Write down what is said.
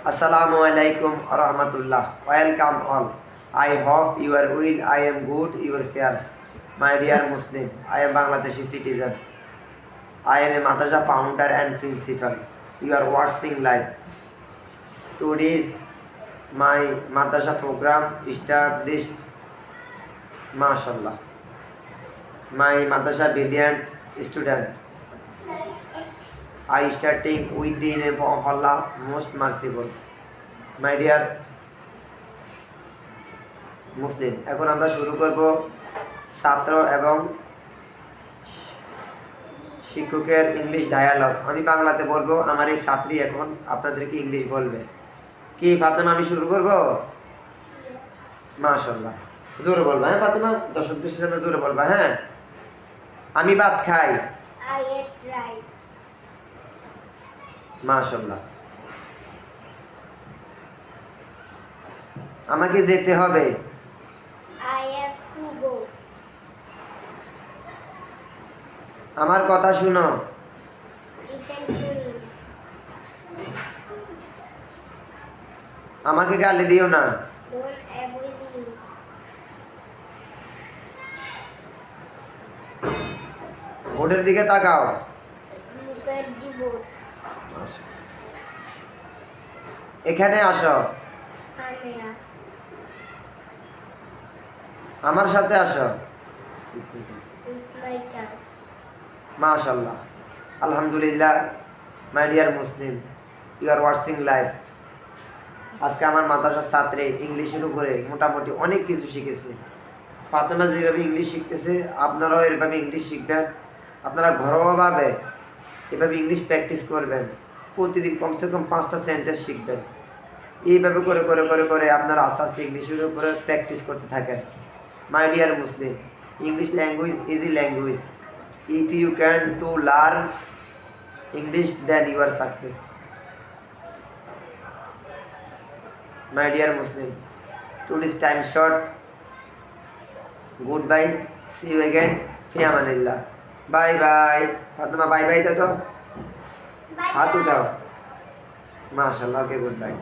Assalamu alaikum warahmatullah. Welcome all. I hope you are well. I am good. Your affairs. My dear Muslim, I am Bangladeshi citizen. I am a madrasa founder and principal. You are watching live. Today's my madrasa program established. MashaAllah. My madrasa brilliant student. I starting with the name of Allah, most merciful. My dear মুসলিম, এখন আমরা শুরু করব ছাত্র এবং শিক্ষকের English dialogue. আমি বাংলাতে বলবো, আমার এই ছাত্রী এখন আপনাদেরকে ইংলিশ বলবে। কি ফাতেমা, আমি শুরু করব? মাশাআল্লাহ, জোরে বলবা হ্যাঁ ফাতেমা, দর্শকদের সামনে জোরে বলবা হ্যাঁ। আমি ভাত খাই। মাশাআল্লাহ। আমাকে যেতে হবে। আমার কথা শুনো। আমাকে গালি দিও না। বোর্ডের দিকে তাকাও। এখানে আসো। আমার সাথে আসো। মাশাআল্লাহ, আলহামদুলিল্লাহ। My dear Muslim, you are watching live. আজকে আমার মাদ্রাসার ছাত্রী ইংলিশের উপরে মোটামুটি অনেক কিছু শিখেছে। ফাতেমা যেভাবে ইংলিশ শিখতেছে, আপনারাও এভাবে ইংলিশ শিখবেন। আপনারা ঘরোয়াভাবে এভাবে ইংলিশ প্র্যাকটিস করবেন। প্রতিদিন কমসে কম 5টা সেন্টেন্স শিখবেন। এইভাবে করে করে করে করে আপনারা আস্তে আস্তে ইংলিশের উপরে প্র্যাকটিস করতে থাকেন। মাই dear Muslim, English language easy language. If you can to learn English, then you are success. My dear Muslim, today's time short. Goodbye. See you again. Fi amanillah. Bye bye. Fatima, bye bye to. Hath utao. MashaAllah. Okay, goodbye.